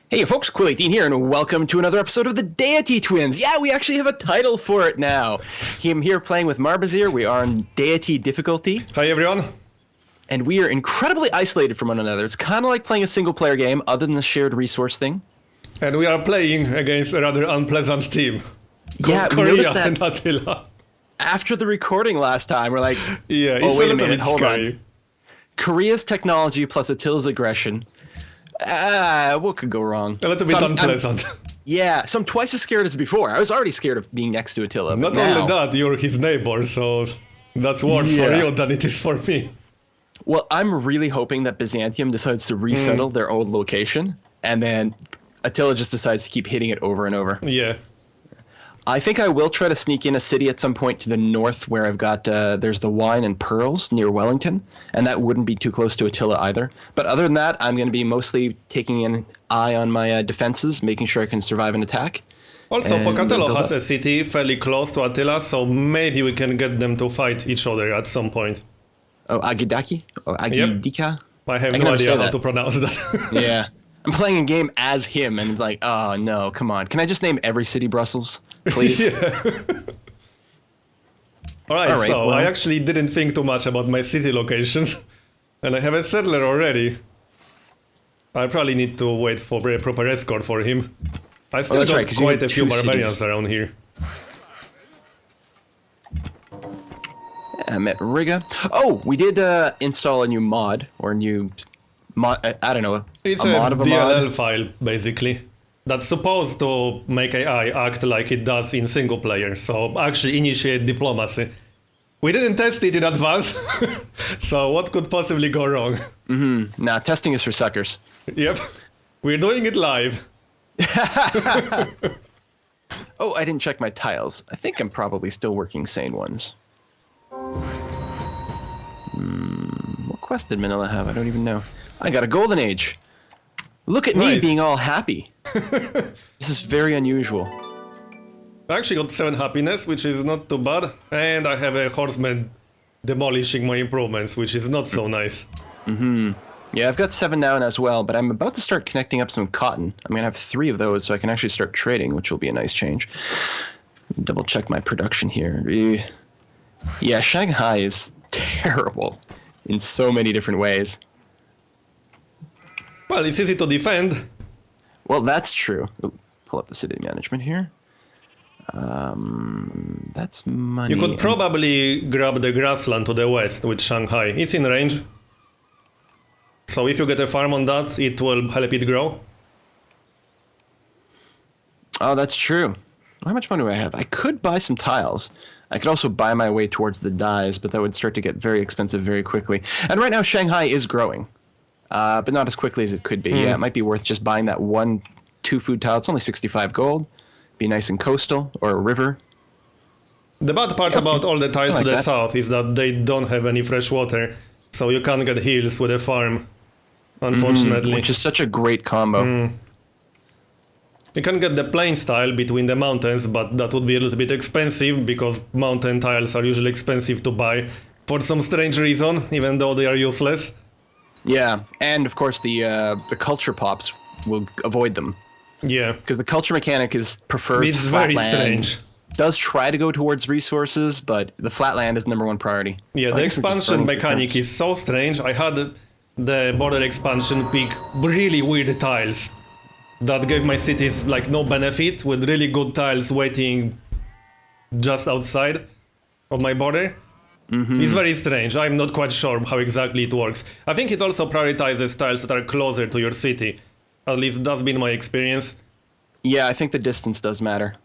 Hey folks, Quill18 here, and welcome to another episode of the Deity Twins. Yeah, we actually have a title for it now. I'm here playing with Marbozir. We are on Deity difficulty. Hi everyone. And we are incredibly isolated from one another. It's kind of like playing a single-player game, other than the shared resource thing. And we are playing against a rather unpleasant team. Yeah, Korea notice that and Attila. after the recording last time, we're like, yeah, oh, it's wait a a little minute, bit hold scary. on. Korea's technology plus Attila's aggression. What could go wrong? A little bit unpleasant. Yeah, so I'm twice as scared as before. I was already scared of being next to Attila. Not now, only that, you're his neighbor, so that's worse for you than it is for me. Well, I'm really hoping that Byzantium decides to resettle their old location, and then Attila just decides to keep hitting it over and over. Yeah. I think I will try to sneak in a city at some point to the north where I've got, there's the Wine and Pearls near Wellington, and that wouldn't be too close to Attila either. But other than that, I'm going to be mostly taking an eye on my defenses, making sure I can survive an attack. Also, Pocatello has a city fairly close to Attila, so maybe we can get them to fight each other at some point. Oh, Agidaki? Or Agidika? I have no idea how to pronounce that. Yeah. I'm playing a game as him, and like, oh no, come on. Can I just name every city Brussels, please? Alright, so I actually didn't think too much about my city locations. And I have a settler already. I probably need to wait for a proper escort for him. I still got quite a few barbarians around here. I met Riga. Oh, we did install a new mod, or a new mod, I don't know. It's a mod of a DLL mod file, basically. That's supposed to make AI act like it does in single player, so actually initiate diplomacy. We didn't test it in advance, so what could possibly go wrong? Nah, testing is for suckers. Yep, we're doing it live. Oh, I didn't check my tiles. I think I'm probably still working sane ones. What quest did Manila have? I don't even know. I got a golden age. Look at me being all happy. This is very unusual. I actually got 7 happiness, which is not too bad. And I have a horseman demolishing my improvements, which is not so nice. Yeah, I've got 7 now as well, but I'm about to start connecting up some cotton. I'm going to have 3 of those, so I can actually start trading, which will be a nice change. Double check my production here. Yeah, Shanghai is terrible in so many different ways. Well, it's easy to defend. Well, that's true. Ooh, pull up the city management here. That's money. You could probably grab the grassland to the west with Shanghai. It's in range. So if you get a farm on that, it will help it grow. Oh, that's true. How much money do I have? I could buy some tiles. I could also buy my way towards the dyes, but that would start to get very expensive very quickly. And right now, Shanghai is growing, but not as quickly as it could be. Yeah, it might be worth just buying that 1-2 food tile. It's only 65 gold. Be nice and coastal, or a river. The bad part about all the tiles to the south is that they don't have any fresh water, so you can't get hills with a farm, unfortunately. Which is such a great combo. You can get the plain style between the mountains, but that would be a little bit expensive because mountain tiles are usually expensive to buy for some strange reason, even though they are useless. Yeah, and of course the culture pops will avoid them. Yeah. Because the culture mechanic prefers it's flat very land. strange. Does try to go towards resources, but the flat land is #1 priority. Yeah, the expansion mechanic is so strange. I had the border expansion pick really weird tiles that gave my cities like no benefit, with really good tiles waiting just outside of my border. It's very strange. I'm not quite sure how exactly it works. I think it also prioritizes tiles that are closer to your city. At least that's been my experience. Yeah, I think the distance does matter.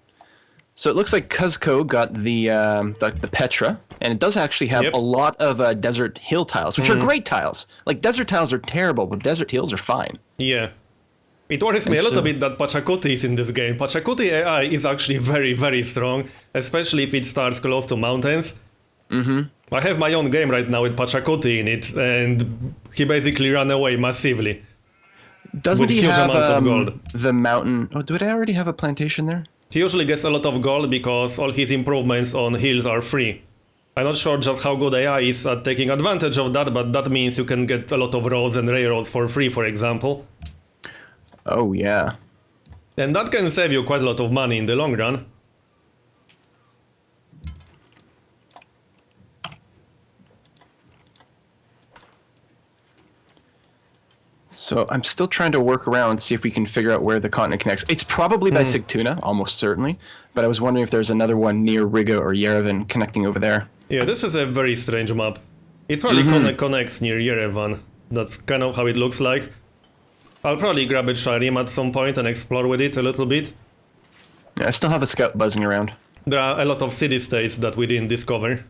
So it looks like Cuzco got the Petra, and it does actually have a lot of desert hill tiles, which are great tiles. Like, desert tiles are terrible, but desert hills are fine. Yeah. It worries me a little bit that Pachacuti is in this game. Pachacuti AI is actually very, very strong, especially if it starts close to mountains. I have my own game right now with Pachacuti in it, and he basically ran away massively. Doesn't he huge have amounts of gold. The mountain... Oh, did I already have a plantation there? He usually gets a lot of gold because all his improvements on hills are free. I'm not sure just how good AI is at taking advantage of that, but that means you can get a lot of roads and railroads for free, for example. Oh, yeah. And that can save you quite a lot of money in the long run. So I'm still trying to work around, see if we can figure out where the continent connects. It's probably by Sigtuna, almost certainly. But I was wondering if there's another one near Riga or Yerevan connecting over there. Yeah, this is a very strange map. It probably connects near Yerevan. That's kind of how it looks like. I'll probably grab a trireme at some point and explore with it a little bit. Yeah, I still have a scout buzzing around. There are a lot of city-states that we didn't discover.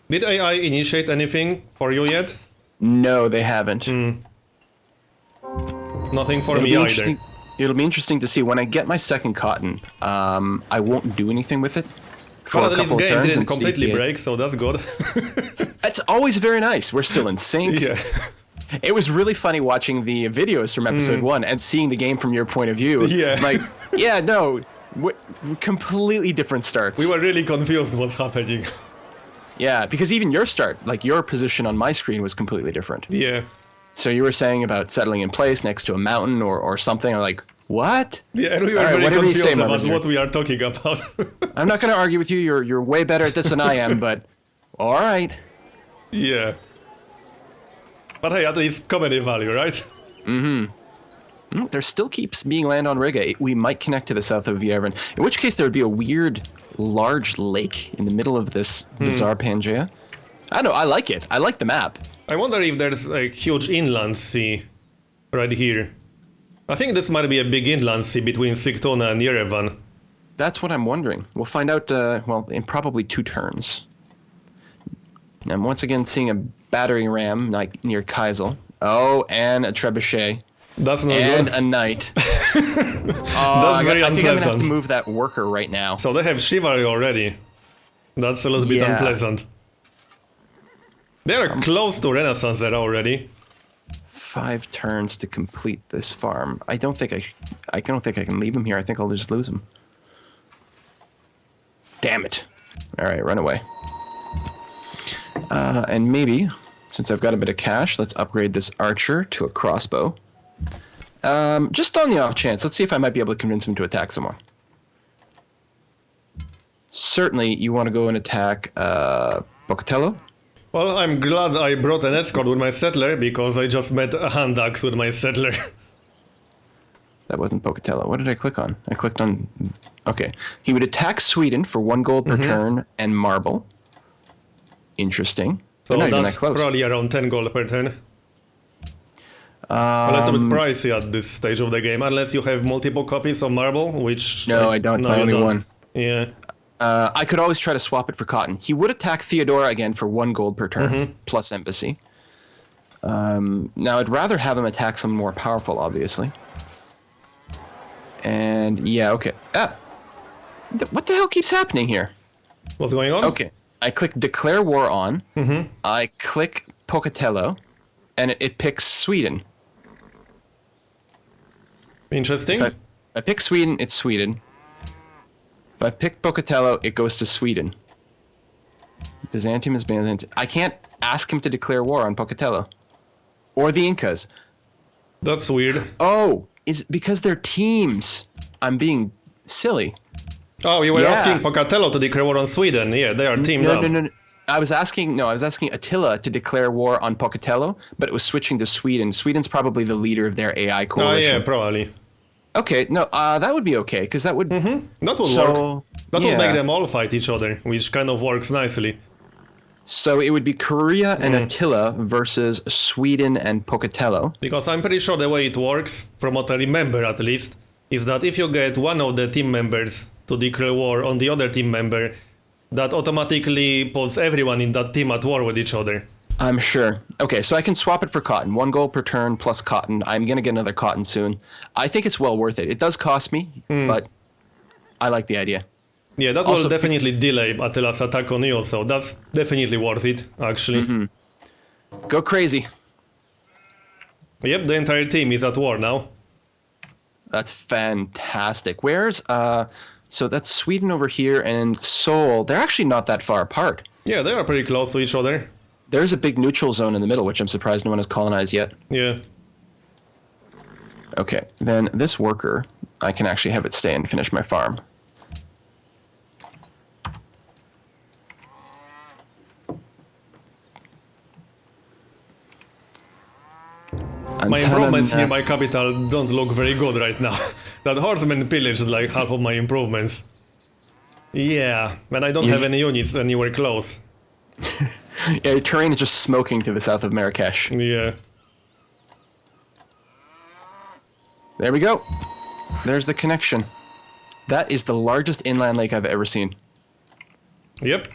Did AI initiate anything for you yet? No, they haven't. Nothing for me either. It'll be interesting to see when I get my second cotton. I won't do anything with it. Well, at least game didn't completely break, so that's good. That's always very nice. We're still in sync. Yeah. It was really funny watching the videos from episode 1 and seeing the game from your point of view. Yeah. Like, yeah, no, completely different starts. We were really confused what's happening. Yeah, because even your start, like your position on my screen was completely different. Yeah. So you were saying about settling in place next to a mountain or something. I'm like, what? Yeah, and we were very confused about what we are talking about. I'm not going to argue with you. You're way better at this than I am, but all right. Yeah. But hey, at least comedy value, right? There still keeps being land on Riga. We might connect to the south of Yerevan, in which case there would be a weird, large lake in the middle of this bizarre Pangea. I don't know, I like it. I like the map. I wonder if there's a huge inland sea right here. I think this might be a big inland sea between Sigtuna and Yerevan. That's what I'm wondering. We'll find out, well, in probably 2 turns. I'm once again seeing a battering ram like near Kaisel. Oh, and a trebuchet. That's not and good. A knight. That's very I think I'm gonna have unpleasant. to move that worker right now. So they have chivalry already. That's a little bit unpleasant. They are close to Renaissance era already. 5 turns to complete this farm. I don't think I don't think I can leave him here. I think I'll just lose him. Damn it. All right, run away. And maybe, since I've got a bit of cash, let's upgrade this archer to a crossbow. Just on the off chance, let's see if I might be able to convince him to attack someone. Certainly, you want to go and attack Pocatello. Well, I'm glad I brought an escort with my settler, because I just met a hand axe with my settler. That wasn't Pocatello. What did I click on? I clicked on... Okay. He would attack Sweden for 1 gold per turn and marble. Interesting. So not even that's that close. probably around 10 gold per turn. A little bit pricey at this stage of the game, unless you have multiple copies of marble, which... No, I don't. I only one. Yeah. I could always try to swap it for cotton. He would attack Theodora again for 1 gold per turn, plus embassy. Now, I'd rather have him attack someone more powerful, obviously. And, yeah, okay. What the hell keeps happening here? What's going on? Okay. I click Declare War on. I click Pocatello, and it picks Sweden. Interesting. If I pick Sweden, it's Sweden. If I pick Pocatello, it goes to Sweden. Byzantium is Byzantium. I can't ask him to declare war on Pocatello. Or the Incas. That's weird. Oh, is it because they're teams? I'm being silly. Oh, you were asking Pocatello to declare war on Sweden. Yeah, they are teamed up. No. I was asking Attila to declare war on Pocatello, but it was switching to Sweden. Sweden's probably the leader of their AI coalition. Oh, yeah, probably. Okay, no, that would be okay, because that would... That would work. That would make them all fight each other, which kind of works nicely. So it would be Korea and Attila versus Sweden and Pocatello. Because I'm pretty sure the way it works, from what I remember at least, is that if you get one of the team members to declare war on the other team member, that automatically puts everyone in that team at war with each other. I'm sure. Okay, so I can swap it for cotton. 1 gold per turn plus cotton. I'm going to get another cotton soon. I think it's well worth it. It does cost me, but I like the idea. Yeah, that will definitely delay Attila's attack on you, so that's definitely worth it, actually. Go crazy. Yep, the entire team is at war now. That's fantastic. Where's... So that's Sweden over here and Seoul. They're actually not that far apart. Yeah, they are pretty close to each other. There's a big neutral zone in the middle, which I'm surprised no one has colonized yet. Yeah. Okay, then this worker, I can actually have it stay and finish my farm. My improvements near my capital don't look very good right now. That horseman pillaged like half of my improvements. Yeah, and I don't have any units anywhere close. Yeah, your terrain is just smoking to the south of Marrakesh. Yeah. There we go. There's the connection. That is the largest inland lake I've ever seen. Yep.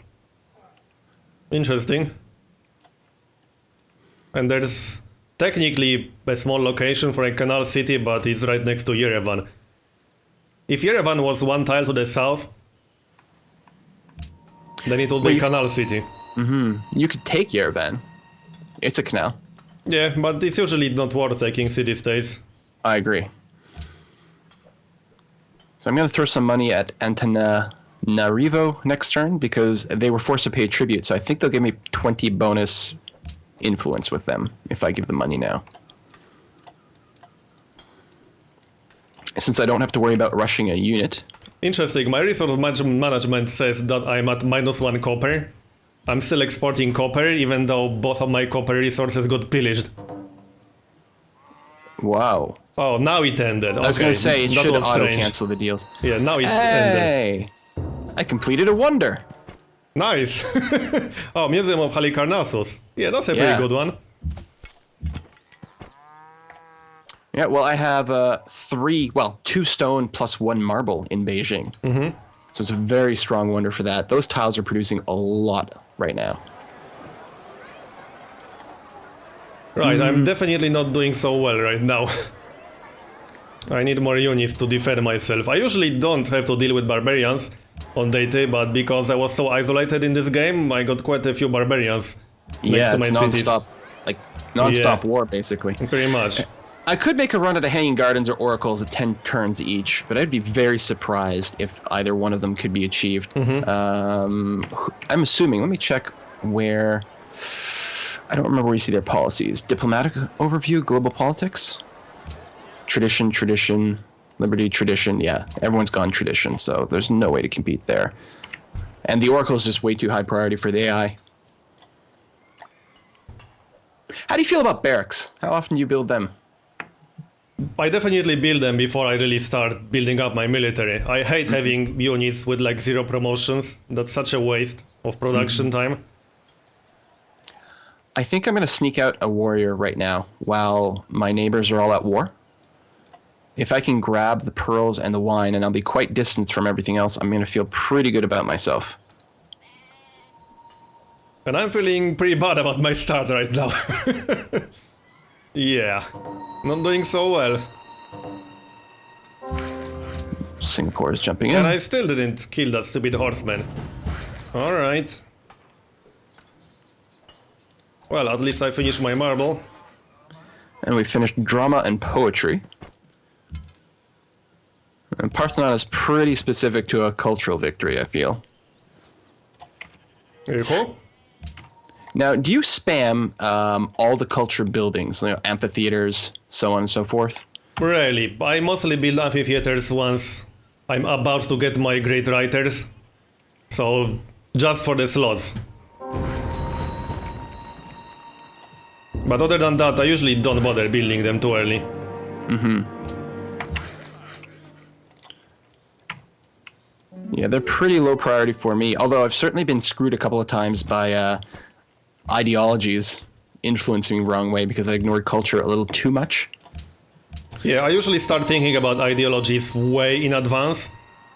Interesting. And there's technically a small location for a canal city, but it's right next to Yerevan. If Yerevan was one tile to the south, then it would be canal city. You could take Yerevan. It's a canal. Yeah, but it's usually not worth taking city-states. I agree. So I'm going to throw some money at Antananarivo next turn because they were forced to pay tribute. So I think they'll give me 20 bonus influence with them if I give them money now. Since I don't have to worry about rushing a unit. Interesting, my resource management says that I'm at -1 copper. I'm still exporting copper, even though both of my copper resources got pillaged. Wow. Oh, now it ended. I was going to say, it that should was strange. auto-cancel the deals. Yeah, now it ended. Hey! I completed a wonder. Nice! Oh, Museum of Halicarnassus. Yeah, that's a pretty good one. Yeah, well, I have 2 stone plus 1 marble in Beijing. So it's a very strong wonder for that. Those tiles are producing a lot right now. Right, I'm definitely not doing so well right now. I need more units to defend myself. I usually don't have to deal with barbarians on Deity, but because I was so isolated in this game, I got quite a few barbarians next to my cities. Non-stop war, basically. Pretty much. I could make a run at the Hanging Gardens or Oracles at 10 turns each, but I'd be very surprised if either one of them could be achieved. I'm assuming, let me check where... I don't remember where you see their policies. Diplomatic overview, global politics? Tradition, liberty, tradition. Yeah, everyone's gone tradition, so there's no way to compete there. And the Oracle is just way too high priority for the AI. How do you feel about barracks? How often do you build them? I definitely build them before I really start building up my military. I hate having units with like 0 promotions. That's such a waste of production time. I think I'm going to sneak out a warrior right now while my neighbors are all at war. If I can grab the pearls and the wine and I'll be quite distant from everything else, I'm going to feel pretty good about myself. And I'm feeling pretty bad about my start right now. Yeah, not doing so well. Singapore is jumping in. And I still didn't kill that stupid horseman. Alright. Well, at least I finished my marble. And we finished drama and poetry. And Parthenon is pretty specific to a cultural victory, I feel. Very cool. Now, do you spam all the culture buildings, amphitheaters, so on and so forth? Really, I mostly build amphitheaters once I'm about to get my great writers. So, just for the slots. But other than that, I usually don't bother building them too early. Yeah, they're pretty low priority for me, although I've certainly been screwed a couple of times by ideologies influencing me the wrong way because I ignored culture a little too much. Yeah, I usually start thinking about ideologies way in advance.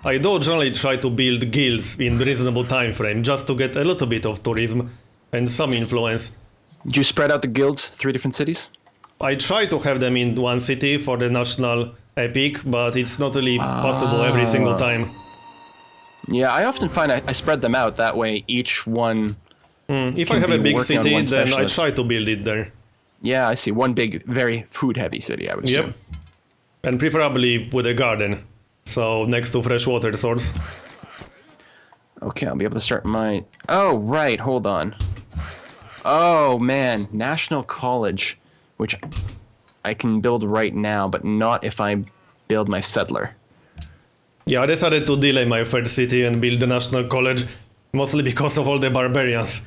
I do generally try to build guilds in reasonable time frame just to get a little bit of tourism and some influence. Do you spread out the guilds, 3 different cities? I try to have them in one city for the national epic, but it's not really possible every single time. Yeah, I often find I spread them out, that way each one... If I have a big city, then I specialist. try to build it there. Yeah, I see. One big, very food-heavy city, I would assume. Yep. And preferably with a garden. So, next to fresh water source. Okay, I'll be able to start my... Oh, right, hold on. Oh man, National College, which I can build right now, but not if I build my settler. Yeah, I decided to delay my third city and build the National College, mostly because of all the barbarians.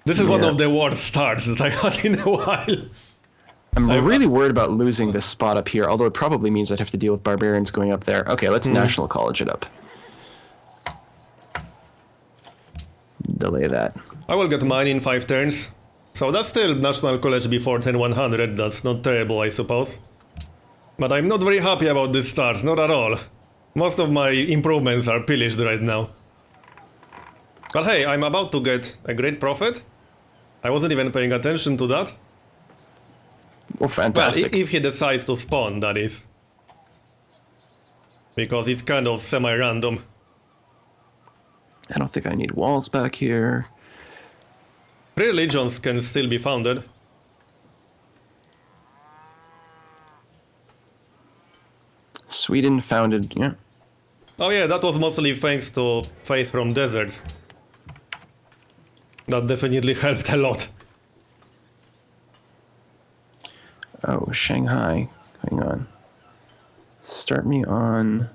This is one Yeah. of the worst starts that I had in a while. I'm really worried about losing this spot up here, although it probably means I'd have to deal with barbarians going up there. Okay, let's National College it up. Delay that. I will get mine in 5 turns. So that's still National College before 10100, that's not terrible, I suppose. But I'm not very happy about this start, not at all. Most of my improvements are pillaged right now. But hey, I'm about to get a great profit. I wasn't even paying attention to that. Well, Well, fantastic. if he decides to spawn, that is. Because it's kind of semi-random. I don't think I need walls back here. Religions can still be founded. Sweden founded, yeah. Oh yeah, that was mostly thanks to Faith from Deserts. That definitely helped a lot. Oh, Shanghai. Hang on. Start me on...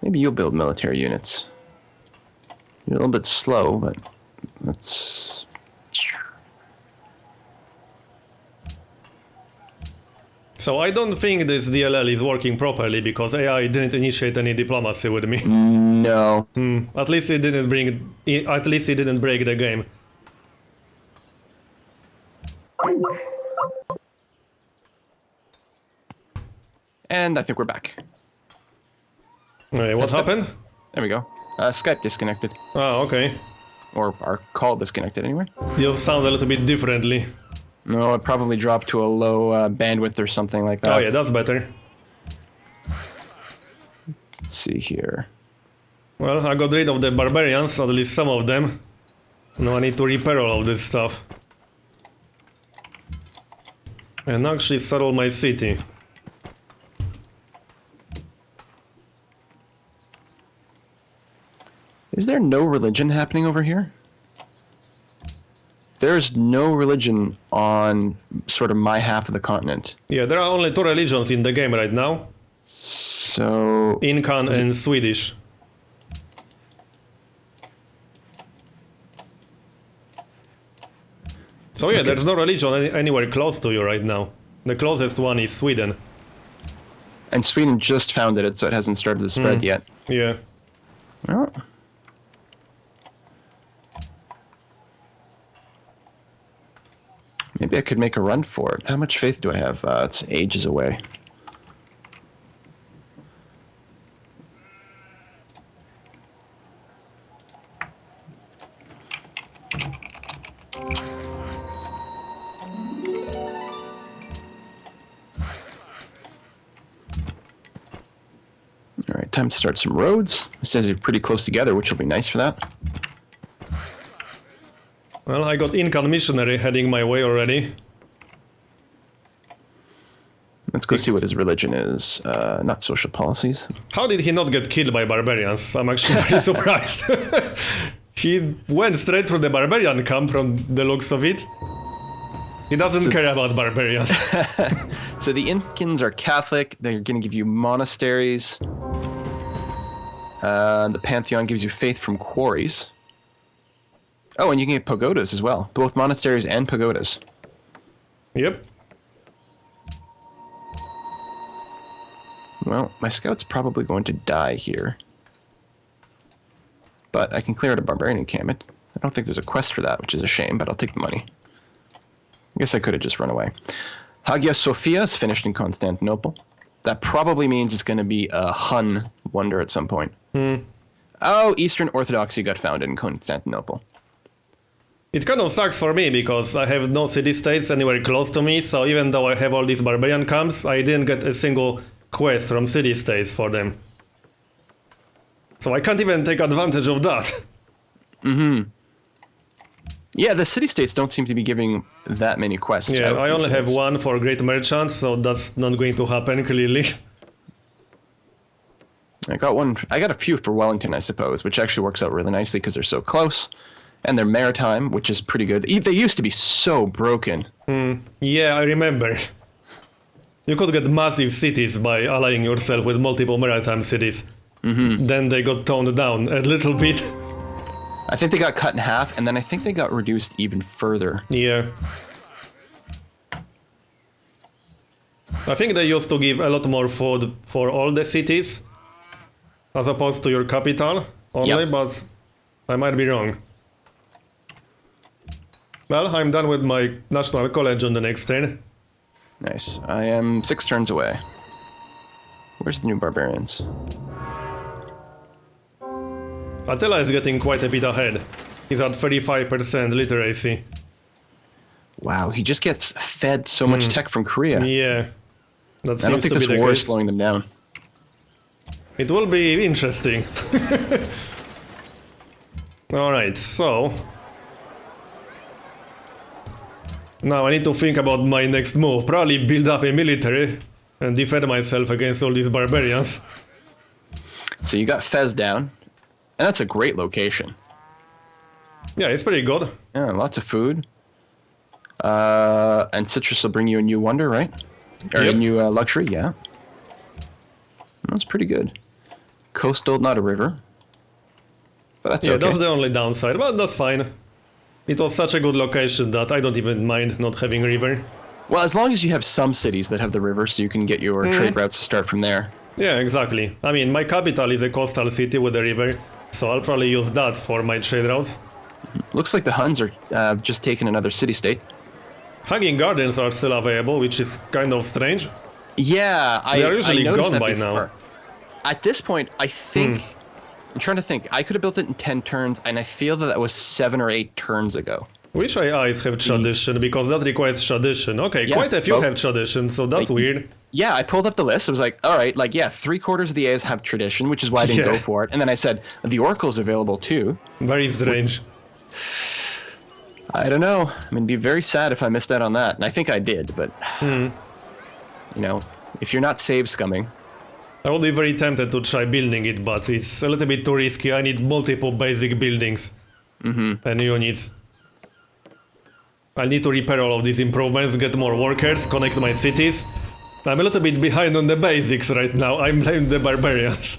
Maybe you'll build military units. You're a little bit slow, but that's... So I don't think this DLL is working properly because AI didn't initiate any diplomacy with me. No. At least it didn't break the game. And I think we're back. Wait, what That's it. happened? There we go. Skype disconnected. Oh, okay. Or our call disconnected anyway. You sound a little bit differently. No, it probably dropped to a low bandwidth or something like that. Oh yeah, that's better. Let's see here. Well, I got rid of the barbarians, at least some of them. Now I need to repair all of this stuff. And actually settle my city. Is there no religion happening over here? There's no religion on sort of my half of the continent. Yeah, there are only 2 religions in the game right now. So... Incan and Swedish. So yeah, Okay. there's no religion anywhere close to you right now. The closest one is Sweden. And Sweden just founded it, so it hasn't started to spread yet. Yeah. Well... Maybe I could make a run for it. How much faith do I have? It's ages away. All right, time to start some roads. It says you're pretty close together, which will be nice for that. Well, I got Incan missionary heading my way already. Let's go see what his religion is. Not social policies. How did he not get killed by barbarians? I'm actually very surprised. He went straight through the barbarian camp from the looks of it. He doesn't care about barbarians. So the Incans are Catholic. They're going to give you monasteries. The Pantheon gives you faith from quarries. Oh, and you can get pagodas as well. Both monasteries and pagodas. Yep. Well, my scout's probably going to die here. But I can clear out a barbarian encampment. I don't think there's a quest for that, which is a shame, but I'll take the money. I guess I could have just run away. Hagia Sophia is finished in Constantinople. That probably means it's going to be a Hun wonder at some point. Oh, Eastern Orthodoxy got founded in Constantinople. It kind of sucks for me because I have no city-states anywhere close to me, so even though I have all these barbarian camps, I didn't get a single quest from city-states for them. So I can't even take advantage of that. Yeah, the city-states don't seem to be giving that many quests. Yeah, out I these only have days. one for Great Merchants, so that's not going to happen, clearly. I got one. I got a few for Wellington, I suppose, which actually works out really nicely because they're so close. And they're maritime, which is pretty good. They used to be so broken. Yeah, I remember. You could get massive cities by allying yourself with multiple maritime cities. Then they got toned down a little bit. I think they got cut in half, and then I think they got reduced even further. Yeah. I think they used to give a lot more food for all the cities, as opposed to your capital only, Yep. but I might be wrong. Well, I'm done with my national college on the next turn. Nice. I am 6 turns away. Where's the new barbarians? Attila is getting quite a bit ahead. He's at 35% literacy. Wow, he just gets fed so much tech from Korea. Yeah. That I don't seems think to be this the war is case. slowing them down. It will be interesting. Alright, so... Now I need to think about my next move. Probably build up a military and defend myself against all these barbarians. So you got Fez down, and that's a great location. Yeah, it's pretty good. Yeah, lots of food. And citrus will bring you a new wonder, right? Or Yep. a new luxury, yeah. That's pretty good. Coastal, not a river. But that's Yeah, okay. that's the only downside, but that's fine. It was such a good location that I don't even mind not having a river. Well, as long as you have some cities that have the river, so you can get your trade routes to start from there. Yeah, exactly. I mean, my capital is a coastal city with a river, so I'll probably use that for my trade routes. Looks like the Huns are just taking another city-state. Hanging Gardens are still available, which is kind of strange. Yeah, They are usually I noticed gone that by before. now. At this point, I think... I'm trying to think. I could have built it in 10 turns, and I feel that was 7 or 8 turns ago. Which AIs have tradition? Because that requires tradition. Okay, Yeah, quite a few both. have tradition, so that's weird. Yeah, I pulled up the list. I was like, all right, like, yeah, 3/4 of the A's have tradition, which is why I didn't Yeah. go for it. And then I said, the Oracle's available too. Very strange. I don't know. I mean, it'd be very sad if I missed out on that. And I think I did, but, you know, if you're not save scumming. I would be very tempted to try building it, but it's a little bit too risky. I need multiple basic buildings and units. I need to repair all of these improvements, get more workers, connect my cities. I'm a little bit behind on the basics right now. I blame the barbarians.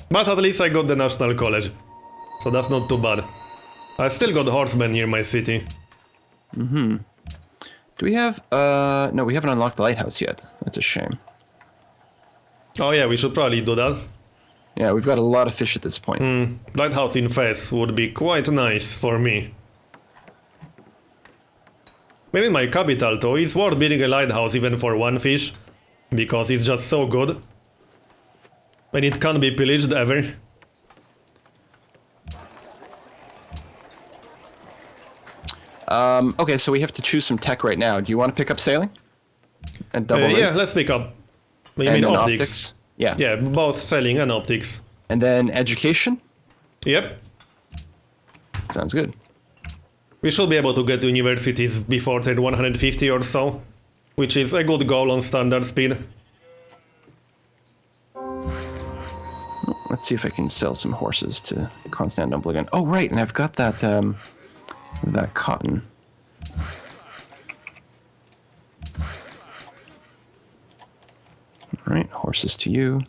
But at least I got the National College, so that's not too bad. I still got horsemen near my city. Do we have, no, we haven't unlocked the lighthouse yet. That's a shame. Oh yeah, we should probably do that. Yeah, we've got a lot of fish at this point. Lighthouse in Fez would be quite nice for me. Maybe in my capital though, it's worth building a lighthouse even for 1 fish, because it's just so good. And it can't be pillaged ever. Okay, so we have to choose some tech right now. Do you want to pick up sailing? And double rate? Yeah, let's pick up. You And mean then optics? Yeah. Yeah, both selling and optics. And then education? Yep. Sounds good. We should be able to get to universities before turn 150 or so, which is a good goal on standard speed. Let's see if I can sell some horses to Constantinople again. Oh, right, and I've got that, that cotton. All right, horses to you.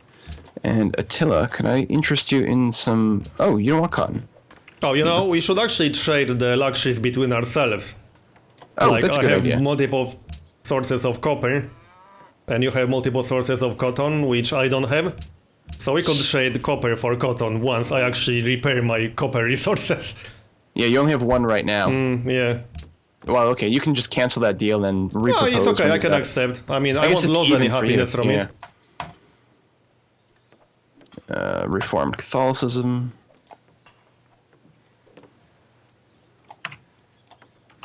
And Attila, can I interest you in some... Oh, you don't want cotton. Oh, you know, we should actually trade the luxuries between ourselves. Oh, Like, that's a I good have idea. multiple sources of copper, and you have multiple sources of cotton, which I don't have. So we could trade copper for cotton once I actually repair my copper resources. Yeah, you only have one right now. Yeah. Well, okay, you can just cancel that deal and repropose. No, it's okay, when I you've can got- accept. I mean, I I guess won't it's lose any even for you, happiness from it. Reformed Catholicism.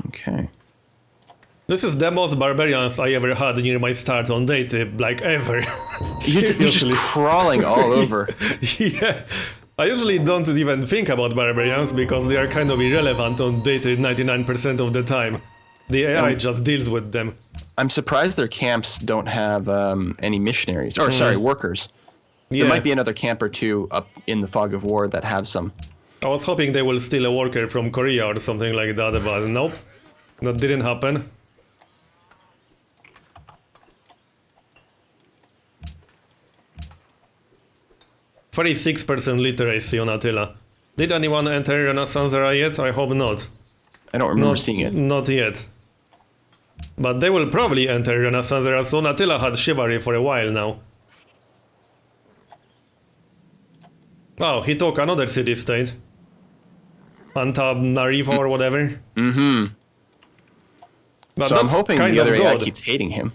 Okay. This is the most barbarians I ever had near my start on Deity, like ever. You're just Seriously. crawling all over. Yeah. I usually don't even think about barbarians because they are kind of irrelevant on Deity 99% of the time. The AI just deals with them. I'm surprised their camps don't have any missionaries, or sorry, workers. Yeah. There might be another camp or two up in the fog of war that have some. I was hoping they will steal a worker from Korea or something like that, but nope. That didn't happen. "36% literacy on Attila. Did anyone enter Renaissance era yet? I hope not. I don't remember seeing it. Not yet. But they will probably enter Renaissance era soon. Attila had chivalry for a while now. Oh, he took another city-state. Antananarivo or whatever. Mm-hmm. But So I'm hoping the other AI keeps hating him.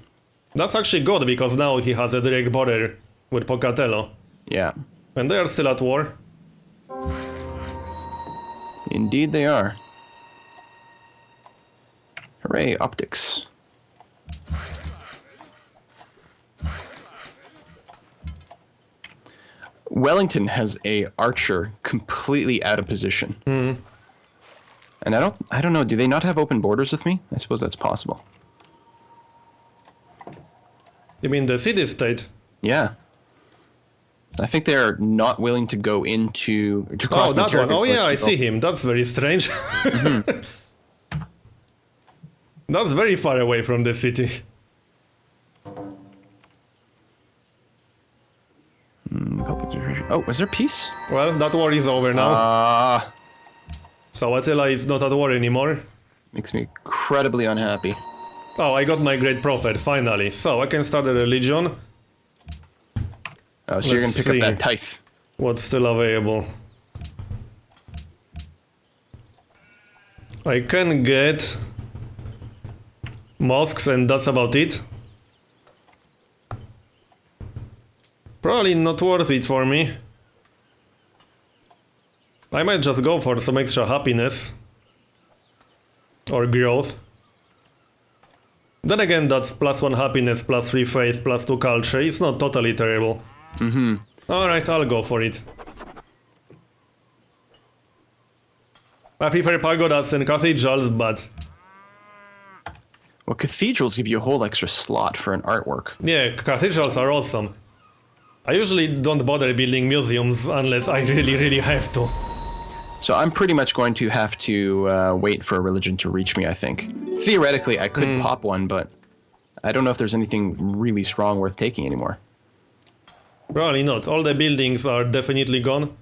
That's actually good, because now he has a direct border with Pocatello. Yeah. And they are still at war. Indeed they are. Hooray, optics. Wellington has a archer completely out of position. Mm. And I don't know, do they not have open borders with me? I suppose that's possible. You mean the city-state? Yeah. I think they're not willing to go into to cross Oh, that one. territory Oh for yeah, I people. see him. That's very strange. That's very far away from the city. Oh, was there peace? Well, that war is over now. Ah, So Attila is not at war anymore. makes me incredibly unhappy. Oh, I got my great prophet, finally. So I can start a religion. Oh, so you're gonna Let's pick up see. that tithe. What's still available? I can get mosques, and that's about it. Probably not worth it for me. I might just go for some extra happiness. Or growth. Then again, that's +1 happiness, +3 faith, +2 culture. It's not totally terrible. Mm-hmm. Alright, I'll go for it. I prefer pagodas and cathedrals, but Well, cathedrals give you a whole extra slot for an artwork. yeah, cathedrals are awesome. I usually don't bother building museums unless I really have to. So I'm pretty much going to have to wait for a religion to reach me, I think. Theoretically, I could pop one, but I don't know if there's anything really strong worth taking anymore. Probably not. All the buildings are definitely gone.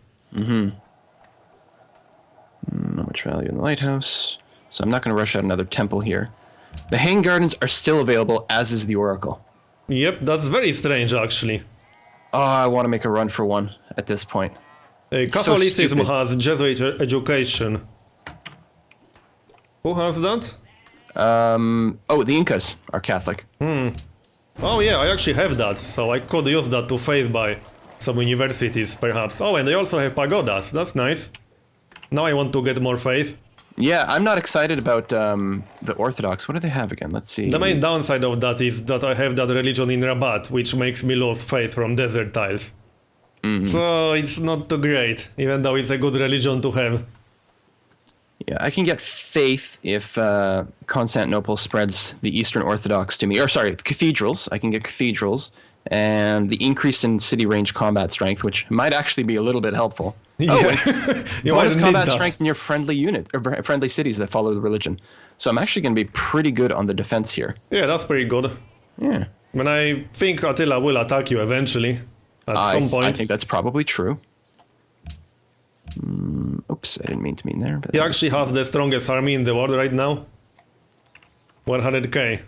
Not much value in the lighthouse. So I'm not going to rush out another temple here. The hanged gardens are still available, as is the oracle. Yep, that's very strange actually. Oh, I want to make a run for one at this point. Catholicism stupid. has Jesuit education. Who has that? Oh, the Incas are Catholic. Oh yeah, I actually have that, so I could use that to faith by some universities perhaps. Oh, and they also have pagodas, that's nice. Now I want to get more faith. Yeah, I'm not excited about the Orthodox. What do they have again? Let's see. The main downside of that is that I have that religion in Rabat, which makes me lose faith from desert tiles. So it's not too great, even though it's a good religion to have. Yeah, I can get faith if Constantinople spreads the Eastern Orthodox to me. Or sorry, cathedrals. I can get cathedrals. And the increase in city range combat strength, which might actually be a little bit helpful. Yeah. Oh, You bonus might need combat that. strength near friendly unit or friendly cities that follow the religion. So I'm actually going to be pretty good on the defense here. Yeah, that's pretty good. Yeah. When I think Attila will attack you eventually, at some point. I think that's probably true. Oops, I didn't mean to mean there. But He actually has the strongest army in the world right now. 100k.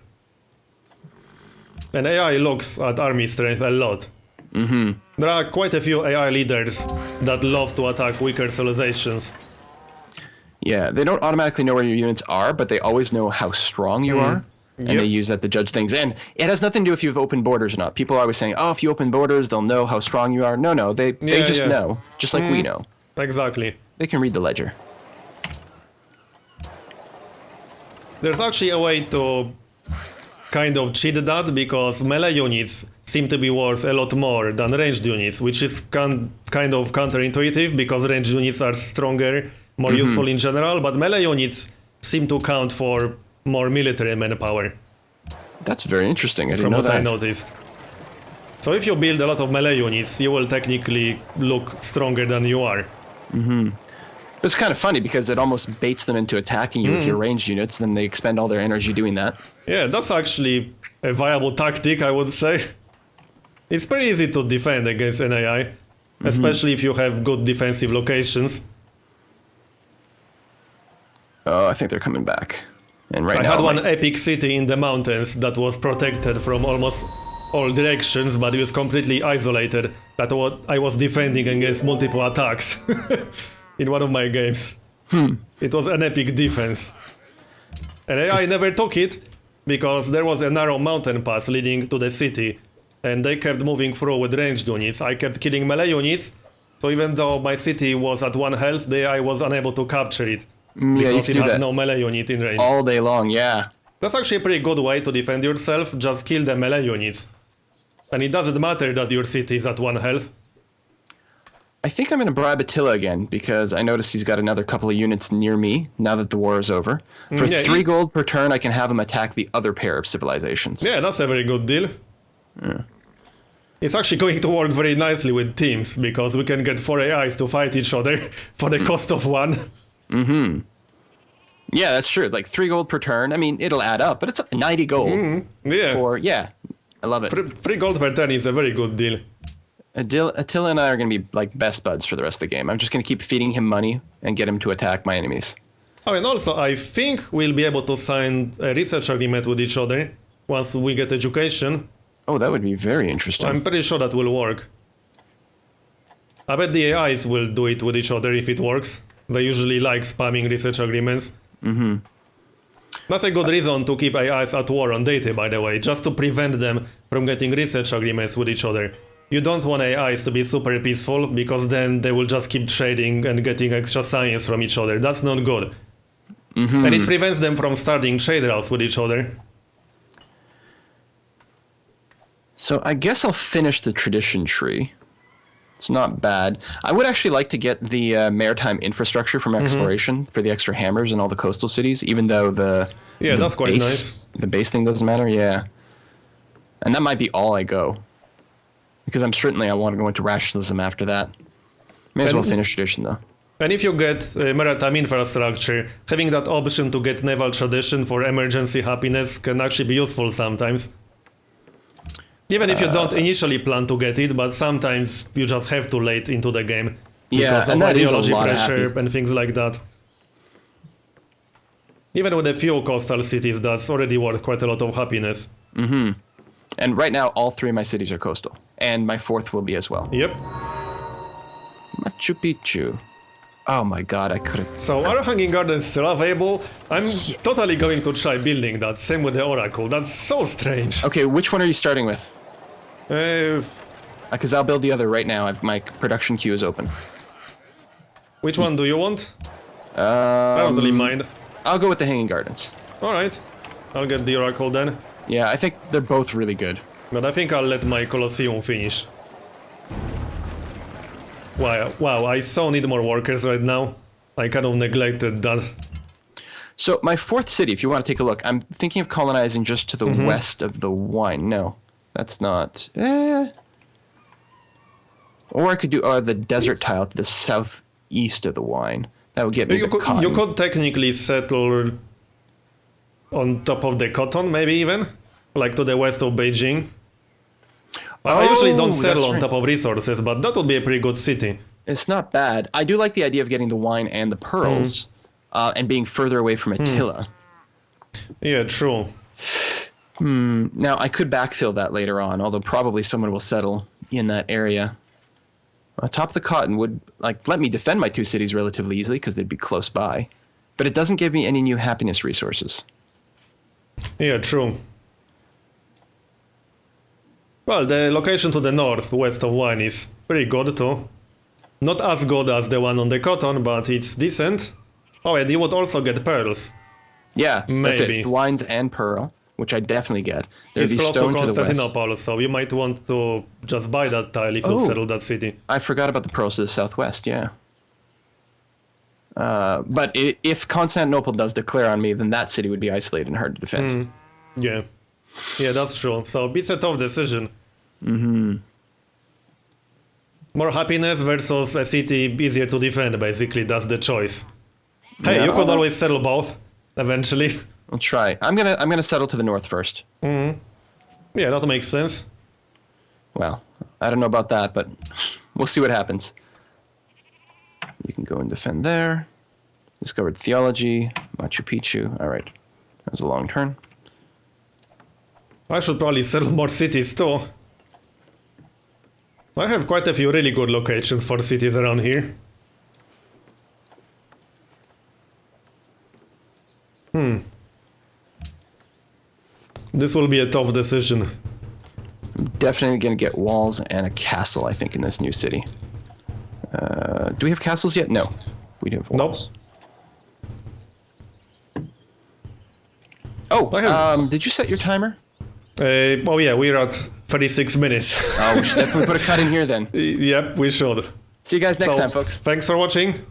And AI looks at army strength a lot. There are quite a few AI leaders that love to attack weaker civilizations. Yeah, they don't automatically know where your units are, but they always know how strong you are. And Yep. they use that to judge things. And it has nothing to do if you have open borders or not. People are always saying, oh, if you open borders, they'll know how strong you are. No, they Yeah, just yeah. know. Just like we know. Exactly. They can read the ledger. There's actually a way to kind of cheat that, because melee units seem to be worth a lot more than ranged units, which is kind of counterintuitive, because ranged units are stronger, more useful in general, but melee units seem to count for more military manpower, That's very interesting. I didn't from know what I that. noticed. So if you build a lot of melee units, you will technically look stronger than you are. It's kind of funny because it almost baits them into attacking you with your ranged units, then they expend all their energy doing that. Yeah, that's actually a viable tactic, I would say. It's pretty easy to defend against an AI, especially if you have good defensive locations. Oh, I think they're coming back. And right I now, had one epic city in the mountains that was protected from almost all directions, but it was completely isolated. That what I was defending against multiple attacks in one of my games. It was an epic defense. And I never took it because there was a narrow mountain pass leading to the city, and they kept moving through with ranged units. I kept killing melee units, so even though my city was at 1 health, I was unable to capture it. Because it had no melee unit in range. All day long, yeah. That's actually a pretty good way to defend yourself, just kill the melee units. And it doesn't matter that your city is at 1 health. I think I'm going to bribe Attila again, because I noticed he's got another couple of units near me, now that the war is over. For 3 gold per turn, I can have him attack the other pair of civilizations. Yeah, that's a very good deal. It's actually going to work very nicely with teams, because we can get 4 AIs to fight each other for the cost of 1. Yeah, that's true. Like 3 gold per turn. I mean, it'll add up, but it's 90 gold. Yeah. I love it. 3 gold per turn is a very good deal. Attila and I are going to be like best buds for the rest of the game. I'm just going to keep feeding him money and get him to attack my enemies. Oh, and also, I think we'll be able to sign a research agreement with each other once we get education. Oh, that would be very interesting. I'm pretty sure that will work. I bet the AIs will do it with each other if it works. They usually like spamming research agreements. That's a good reason to keep AIs at war on Deity, by the way, just to prevent them from getting research agreements with each other. You don't want AIs to be super peaceful, because then they will just keep trading and getting extra science from each other. That's not good. And it prevents them from starting trade routes with each other. So I guess I'll finish the tradition tree. It's not bad. I would actually like to get the maritime infrastructure from exploration for the extra hammers in all the coastal cities, even though that's quite nice. The base thing doesn't matter, yeah. And that might be all I go. Because I want to go into rationalism after that. May as well finish tradition, though. And if you get maritime infrastructure, having that option to get naval tradition for emergency happiness can actually be useful sometimes. Even if you don't initially plan to get it, but sometimes you just have to late into the game. Because of ideology pressure and things like that. Even with a few coastal cities, that's already worth quite a lot of happiness. And right now, all 3 of my cities are coastal. And my 4th will be as well. Yep. Machu Picchu. Oh my god, I could have... So are Hanging Gardens still available? I'm totally going to try building that. Same with the Oracle. That's so strange. Okay, which one are you starting with? Because I'll build the other right now. My production queue is open. Which one do you want? I don't really mind. I'll go with the Hanging Gardens. Alright. I'll get the Oracle then. Yeah, I think they're both really good. But I think I'll let my Colosseum finish. Wow, I so need more workers right now. I kind of neglected that. So my 4th city, if you want to take a look, I'm thinking of colonizing just to the west of the wine. No, that's not... Or I could do the desert tile to the southeast of the wine. That would get me cotton. You could technically settle on top of the cotton, maybe even? Like to the west of Beijing. I usually don't settle on top of resources, but that would be a pretty good city. It's not bad. I do like the idea of getting the wine and the pearls, and being further away from Attila. Yeah, true. Now, I could backfill that later on, although probably someone will settle in that area. On top of the cotton would let me defend my 2 cities relatively easily, because they'd be close by. But it doesn't give me any new happiness resources. Yeah, true. Well, the location to the north, west of wine, is pretty good too. Not as good as the one on the cotton, but it's decent. Oh, and you would also get pearls. Yeah, maybe. That's it. It's the wines and pearl, which I definitely get. There's it's close to stone Constantinople, so you might want to just buy that tile if you settle that city. I forgot about the pearls to the southwest, yeah. But if Constantinople does declare on me, then that city would be isolated and hard to defend. Yeah. Yeah, that's true. So it's a tough decision. More happiness versus a city easier to defend, basically. That's the choice. Hey, Yeah, you could always settle both, eventually. I'll try. I'm gonna settle to the north first. Yeah, that makes sense. Well, I don't know about that, but we'll see what happens. You can go and defend there. Discovered theology, Machu Picchu. All right, that was a long turn. I should probably settle more cities too. I have quite a few really good locations for cities around here. This will be a tough decision. Definitely gonna get walls and a castle, I think, in this new city. Do we have castles yet? No, we do have walls. Nope. Oh, did you set your timer? Oh yeah, we're at 36 minutes. Oh, we should definitely put a cut in here then. Yep, we should. See you guys next time, folks. Thanks for watching.